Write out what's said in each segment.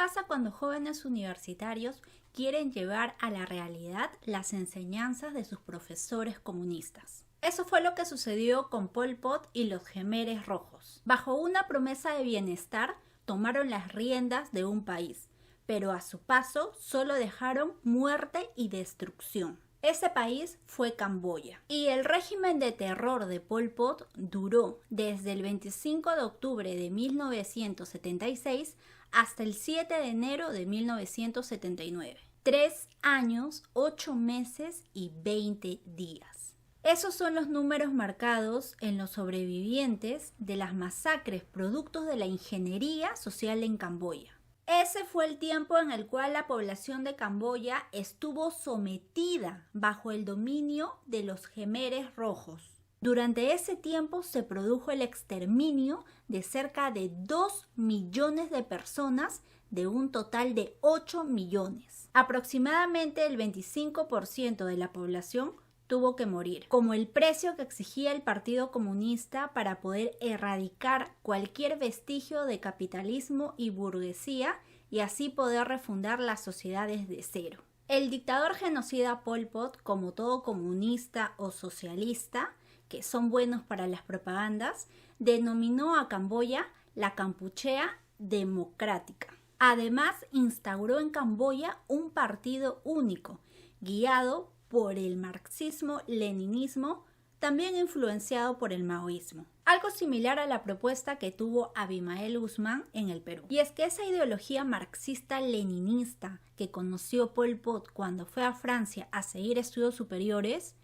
pasa cuando jóvenes universitarios quieren llevar a la realidad las enseñanzas de sus profesores comunistas? Eso fue lo que sucedió con Pol Pot y los Jemeres Rojos. Bajo una promesa de bienestar, tomaron las riendas de un país, pero a su paso solo dejaron muerte y destrucción. Ese país fue Camboya. Y el régimen de terror de Pol Pot duró desde el 25 de octubre de 1976 hasta el 7 de enero de 1979. 3 años, 8 meses y 20 días. Esos son los números marcados en los sobrevivientes de las masacres productos de la ingeniería social en Camboya. Ese fue el tiempo en el cual la población de Camboya estuvo sometida bajo el dominio de los Jemeres Rojos. Durante ese tiempo se produjo el exterminio de cerca de 2 millones de personas de un total de 8 millones. Aproximadamente el 25% de la población tuvo que morir, como el precio que exigía el Partido Comunista para poder erradicar cualquier vestigio de capitalismo y burguesía y así poder refundar las sociedades de cero. El dictador genocida Pol Pot, como todo comunista o socialista, que son buenos para las propagandas, denominó a Camboya la Kampuchea democrática. Además, instauró en Camboya un partido único, guiado por el marxismo-leninismo, también influenciado por el maoísmo. Algo similar a la propuesta que tuvo Abimael Guzmán en el Perú. Y es que esa ideología marxista-leninista que conoció Pol Pot cuando fue a Francia a seguir estudios superiores,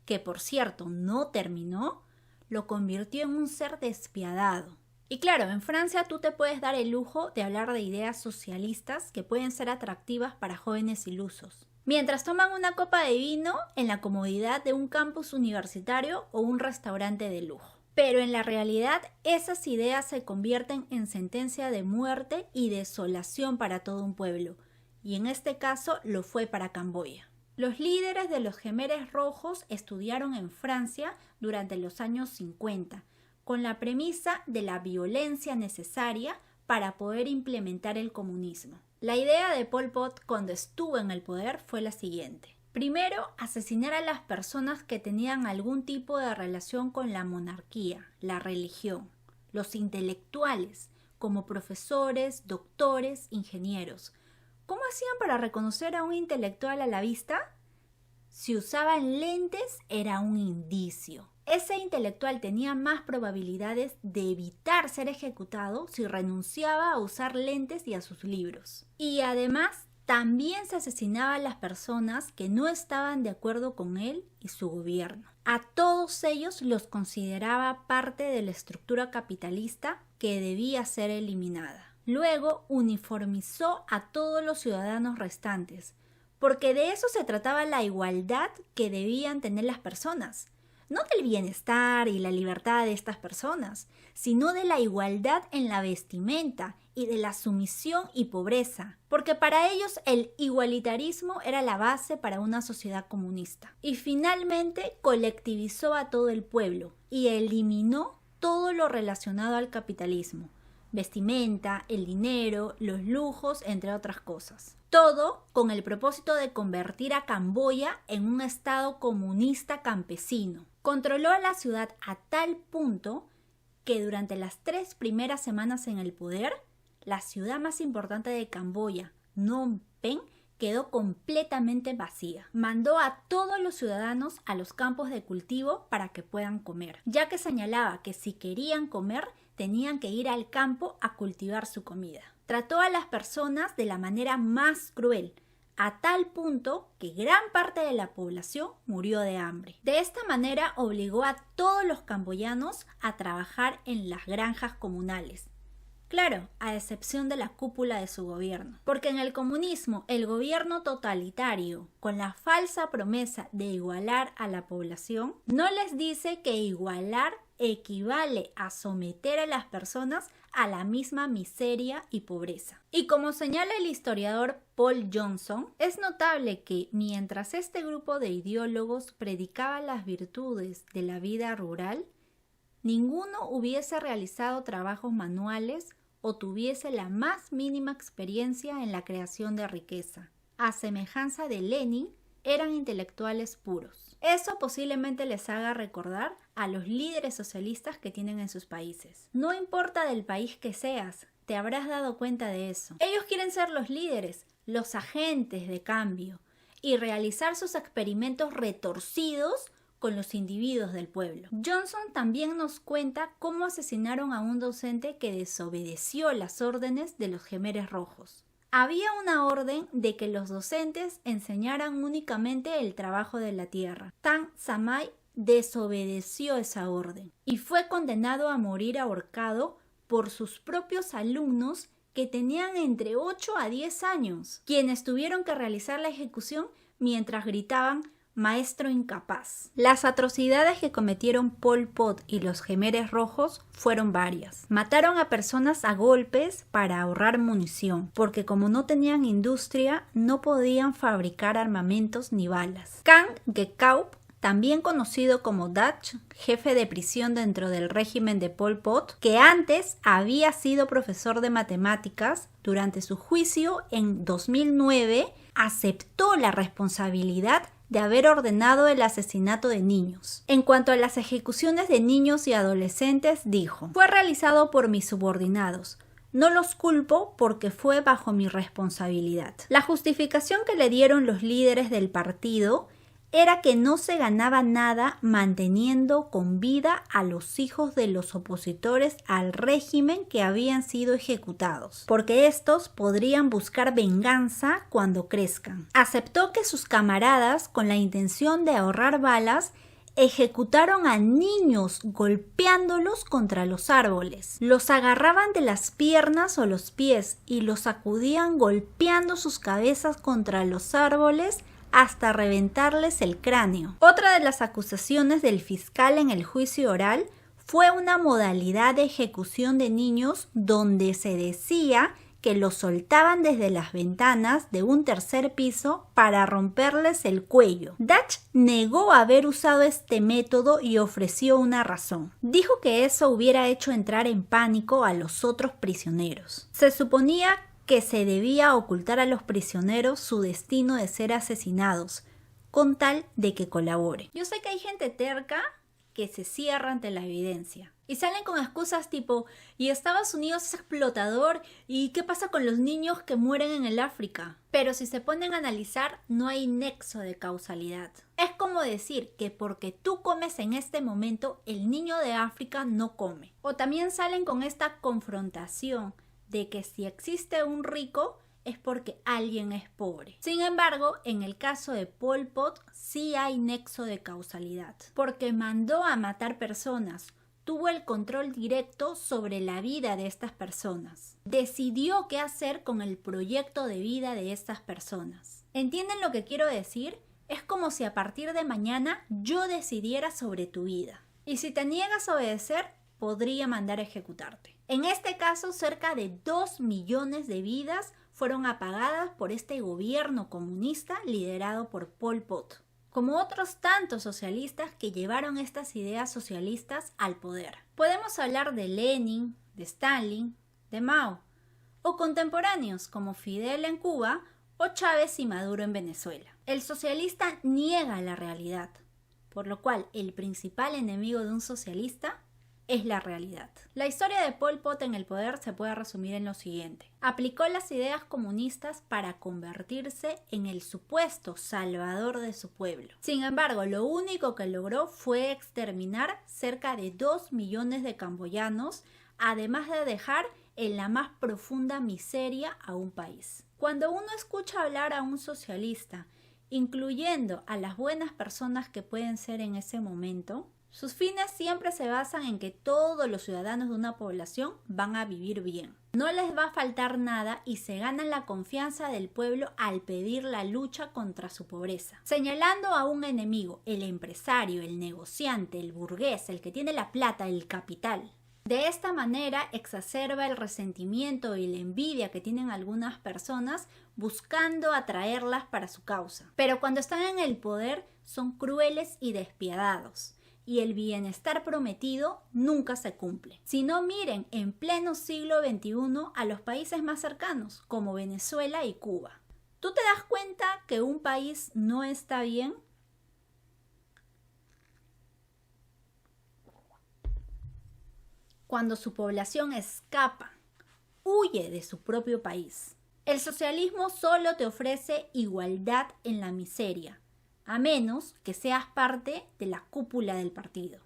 que por cierto no terminó, lo convirtió en un ser despiadado. Y claro, en Francia tú te puedes dar el lujo de hablar de ideas socialistas que pueden ser atractivas para jóvenes ilusos, mientras toman una copa de vino en la comodidad de un campus universitario o un restaurante de lujo. Pero en la realidad, esas ideas se convierten en sentencia de muerte y desolación para todo un pueblo, y en este caso lo fue para Camboya. Los líderes de los Jemeres Rojos estudiaron en Francia durante los años 50, con la premisa de la violencia necesaria para poder implementar el comunismo. La idea de Pol Pot cuando estuvo en el poder fue la siguiente. Primero, asesinar a las personas que tenían algún tipo de relación con la monarquía, la religión, los intelectuales, como profesores, doctores, ingenieros. ¿Cómo hacían para reconocer a un intelectual a la vista? Si usaban lentes, era un indicio. Ese intelectual tenía más probabilidades de evitar ser ejecutado si renunciaba a usar lentes y a sus libros. Y además, también se asesinaba a las personas que no estaban de acuerdo con él y su gobierno. A todos ellos los consideraba parte de la estructura capitalista que debía ser eliminada. Luego uniformizó a todos los ciudadanos restantes, porque de eso se trataba la igualdad que debían tener las personas. No del bienestar y la libertad de estas personas, sino de la igualdad en la vestimenta y de la sumisión y pobreza, porque para ellos el igualitarismo era la base para una sociedad comunista. Y finalmente colectivizó a todo el pueblo y eliminó todo lo relacionado al capitalismo: vestimenta, el dinero, los lujos, entre otras cosas. Todo con el propósito de convertir a Camboya en un estado comunista campesino. Controló a la ciudad a tal punto que durante las 3 primeras semanas en el poder, la ciudad más importante de Camboya, Phnom Penh, quedó completamente vacía. Mandó a todos los ciudadanos a los campos de cultivo para que puedan comer, ya que señalaba que si querían comer, tenían que ir al campo a cultivar su comida. Trató a las personas de la manera más cruel, a tal punto que gran parte de la población murió de hambre. De esta manera obligó a todos los camboyanos a trabajar en las granjas comunales. Claro, a excepción de la cúpula de su gobierno. Porque en el comunismo, el gobierno totalitario, con la falsa promesa de igualar a la población, no les dice que igualar equivale a someter a las personas a la misma miseria y pobreza. Y como señala el historiador Paul Johnson, es notable que mientras este grupo de ideólogos predicaba las virtudes de la vida rural, ninguno hubiese realizado trabajos manuales o tuviese la más mínima experiencia en la creación de riqueza. A semejanza de Lenin, eran intelectuales puros. Eso posiblemente les haga recordar a los líderes socialistas que tienen en sus países. No importa del país que seas, te habrás dado cuenta de eso. Ellos quieren ser los líderes, los agentes de cambio y realizar sus experimentos retorcidos con los individuos del pueblo. Johnson también nos cuenta cómo asesinaron a un docente que desobedeció las órdenes de los Jemeres Rojos. Había una orden de que los docentes enseñaran únicamente el trabajo de la tierra. Tang Samai desobedeció esa orden y fue condenado a morir ahorcado por sus propios alumnos que tenían entre 8 a 10 años, quienes tuvieron que realizar la ejecución mientras gritaban «Maestro incapaz». Las atrocidades que cometieron Pol Pot y los Jemeres Rojos fueron varias. Mataron a personas a golpes para ahorrar munición, porque como no tenían industria, no podían fabricar armamentos ni balas. Kang Gekaup, también conocido como Dach, jefe de prisión dentro del régimen de Pol Pot, que antes había sido profesor de matemáticas, durante su juicio en 2009 aceptó la responsabilidad de haber ordenado el asesinato de niños. En cuanto a las ejecuciones de niños y adolescentes, dijo: «Fue realizado por mis subordinados. No los culpo porque fue bajo mi responsabilidad». La justificación que le dieron los líderes del partido era que no se ganaba nada manteniendo con vida a los hijos de los opositores al régimen que habían sido ejecutados, porque estos podrían buscar venganza cuando crezcan. Aceptó que sus camaradas, con la intención de ahorrar balas, ejecutaron a niños golpeándolos contra los árboles. Los agarraban de las piernas o los pies y los sacudían golpeando sus cabezas contra los árboles hasta reventarles el cráneo. Otra de las acusaciones del fiscal en el juicio oral fue una modalidad de ejecución de niños donde se decía que los soltaban desde las ventanas de un tercer piso para romperles el cuello. Dach negó haber usado este método y ofreció una razón. Dijo que eso hubiera hecho entrar en pánico a los otros prisioneros. Se suponía que se debía ocultar a los prisioneros su destino de ser asesinados, con tal de que colabore. Yo sé que hay gente terca que se cierra ante la evidencia y salen con excusas tipo «y Estados Unidos es explotador, ¿y qué pasa con los niños que mueren en el África?». Pero si se ponen a analizar, no hay nexo de causalidad. Es como decir que porque tú comes en este momento, el niño de África no come. O también salen con esta confrontación de que si existe un rico es porque alguien es pobre. Sin embargo, en el caso de Pol Pot sí hay nexo de causalidad, porque mandó a matar personas, tuvo el control directo sobre la vida de estas personas, decidió qué hacer con el proyecto de vida de estas personas. ¿Entienden lo que quiero decir? Es como si a partir de mañana yo decidiera sobre tu vida. Y si te niegas a obedecer, podría mandar a ejecutarte. En este caso, cerca de 2 millones de vidas fueron apagadas por este gobierno comunista liderado por Pol Pot, como otros tantos socialistas que llevaron estas ideas socialistas al poder. Podemos hablar de Lenin, de Stalin, de Mao, o contemporáneos como Fidel en Cuba o Chávez y Maduro en Venezuela. El socialista niega la realidad, por lo cual el principal enemigo de un socialista es la realidad. La historia de Pol Pot en el poder se puede resumir en lo siguiente. Aplicó las ideas comunistas para convertirse en el supuesto salvador de su pueblo. Sin embargo, lo único que logró fue exterminar cerca de 2 millones de camboyanos, además de dejar en la más profunda miseria a un país. Cuando uno escucha hablar a un socialista, incluyendo a las buenas personas que pueden ser en ese momento, sus fines siempre se basan en que todos los ciudadanos de una población van a vivir bien. No les va a faltar nada y se ganan la confianza del pueblo al pedir la lucha contra su pobreza. Señalando a un enemigo, el empresario, el negociante, el burgués, el que tiene la plata, el capital. De esta manera exacerba el resentimiento y la envidia que tienen algunas personas buscando atraerlas para su causa. Pero cuando están en el poder son crueles y despiadados. y el bienestar prometido nunca se cumple. Si no, miren en pleno siglo XXI a los países más cercanos, como Venezuela y Cuba. ¿Tú te das cuenta que un país no está bien? Cuando su población escapa, huye de su propio país. El socialismo solo te ofrece igualdad en la miseria, a menos que seas parte de la cúpula del partido.